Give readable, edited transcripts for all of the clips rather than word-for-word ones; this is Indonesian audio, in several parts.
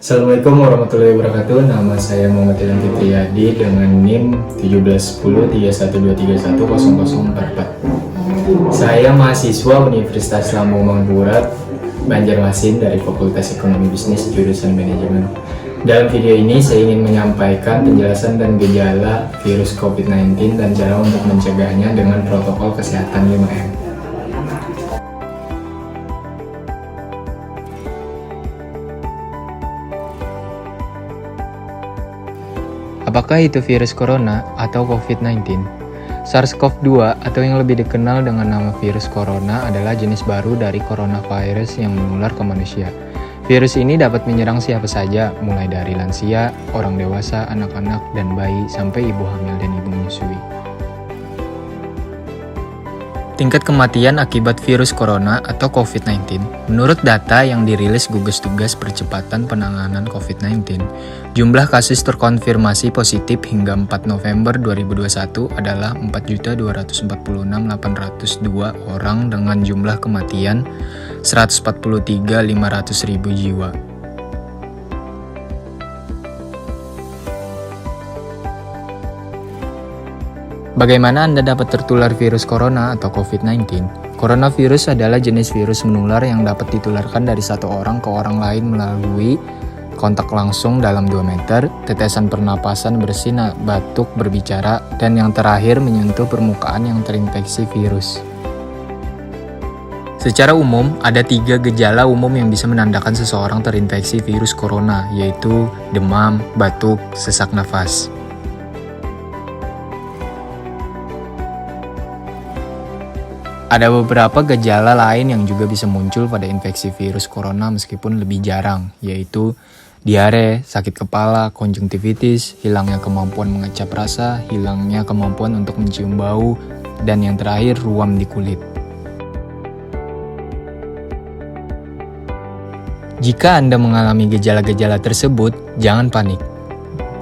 Assalamualaikum warahmatullahi wabarakatuh. Nama saya Muhammad Ilham Fitriyadi dengan NIM 171031310044. Saya mahasiswa Universitas Lambung Mangkurat Banjarmasin dari Fakultas Ekonomi Bisnis jurusan Manajemen. Dalam video ini saya ingin menyampaikan penjelasan dan gejala virus COVID-19 dan cara untuk mencegahnya dengan protokol kesehatan 5M. Apakah itu virus corona atau COVID-19? SARS-CoV-2 atau yang lebih dikenal dengan nama virus corona adalah jenis baru dari coronavirus yang menular ke manusia. Virus ini dapat menyerang siapa saja, mulai dari lansia, orang dewasa, anak-anak, dan bayi, sampai ibu hamil dan ibu menyusui. Tingkat kematian akibat virus corona atau COVID-19. Menurut data yang dirilis gugus tugas percepatan penanganan COVID-19, jumlah kasus terkonfirmasi positif hingga 4 November 2021 adalah 4.246.802 orang dengan jumlah kematian 143.500.000 jiwa. Bagaimana Anda dapat tertular virus corona atau COVID-19? Coronavirus adalah jenis virus menular yang dapat ditularkan dari satu orang ke orang lain melalui kontak langsung dalam 2 meter, tetesan pernapasan bersin, batuk, berbicara, dan yang terakhir menyentuh permukaan yang terinfeksi virus. Secara umum, ada 3 gejala umum yang bisa menandakan seseorang terinfeksi virus corona, yaitu demam, batuk, sesak nafas. Ada beberapa gejala lain yang juga bisa muncul pada infeksi virus corona meskipun lebih jarang, yaitu diare, sakit kepala, konjungtivitis, hilangnya kemampuan mengecap rasa, hilangnya kemampuan untuk mencium bau, dan yang terakhir ruam di kulit. Jika Anda mengalami gejala-gejala tersebut, jangan panik.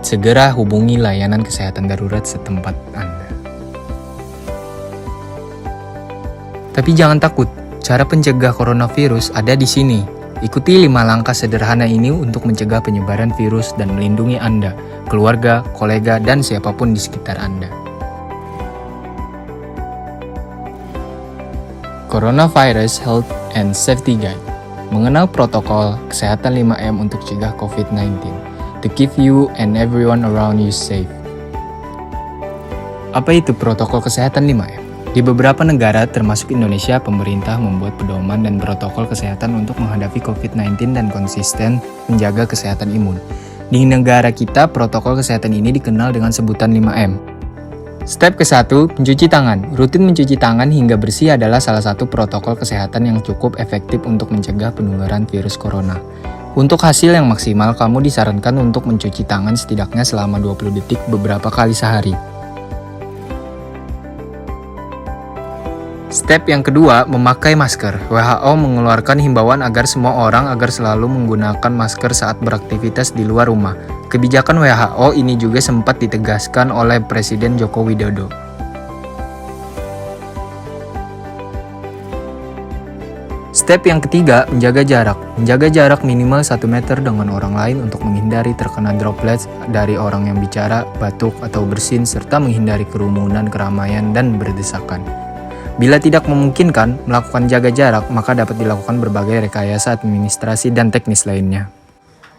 Segera hubungi layanan kesehatan darurat setempat Anda. Tapi jangan takut, cara pencegah coronavirus ada di sini. Ikuti 5 langkah sederhana ini untuk mencegah penyebaran virus dan melindungi Anda, keluarga, kolega, dan siapapun di sekitar Anda. Coronavirus Health and Safety Guide. Mengenal protokol kesehatan 5M untuk cegah COVID-19. To keep you and everyone around you safe. Apa itu protokol kesehatan 5M? Di beberapa negara, termasuk Indonesia, pemerintah membuat pedoman dan protokol kesehatan untuk menghadapi COVID-19 dan konsisten menjaga kesehatan imun. Di negara kita, protokol kesehatan ini dikenal dengan sebutan 5M. Step ke-1, mencuci tangan. Rutin mencuci tangan hingga bersih adalah salah satu protokol kesehatan yang cukup efektif untuk mencegah penularan virus corona. Untuk hasil yang maksimal, kamu disarankan untuk mencuci tangan setidaknya selama 20 detik beberapa kali sehari. Step yang kedua, memakai masker. WHO mengeluarkan himbauan agar semua orang selalu menggunakan masker saat beraktivitas di luar rumah. Kebijakan WHO ini juga sempat ditegaskan oleh Presiden Joko Widodo. Step yang ketiga, menjaga jarak. Menjaga jarak minimal 1 meter dengan orang lain untuk menghindari terkena droplets dari orang yang bicara, batuk, atau bersin, serta menghindari kerumunan, keramaian, dan berdesakan. Bila tidak memungkinkan melakukan jaga jarak, maka dapat dilakukan berbagai rekayasa administrasi dan teknis lainnya.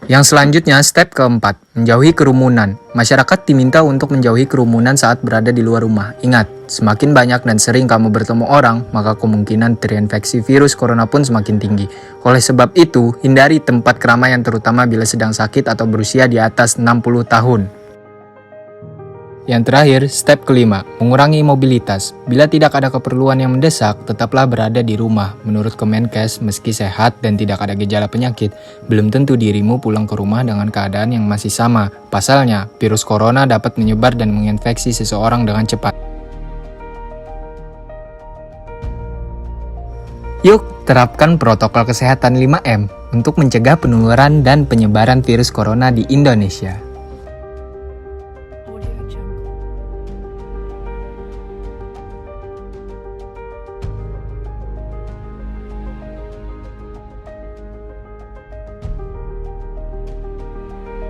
Yang selanjutnya, step keempat, menjauhi kerumunan. Masyarakat diminta untuk menjauhi kerumunan saat berada di luar rumah. Ingat, semakin banyak dan sering kamu bertemu orang, maka kemungkinan terinfeksi virus corona pun semakin tinggi. Oleh sebab itu, hindari tempat keramaian terutama bila sedang sakit atau berusia di atas 60 tahun. Yang terakhir, step kelima, mengurangi mobilitas. Bila tidak ada keperluan yang mendesak, tetaplah berada di rumah. Menurut Kemenkes, meski sehat dan tidak ada gejala penyakit, belum tentu dirimu pulang ke rumah dengan keadaan yang masih sama. Pasalnya, virus corona dapat menyebar dan menginfeksi seseorang dengan cepat. Yuk, terapkan protokol kesehatan 5M untuk mencegah penularan dan penyebaran virus corona di Indonesia.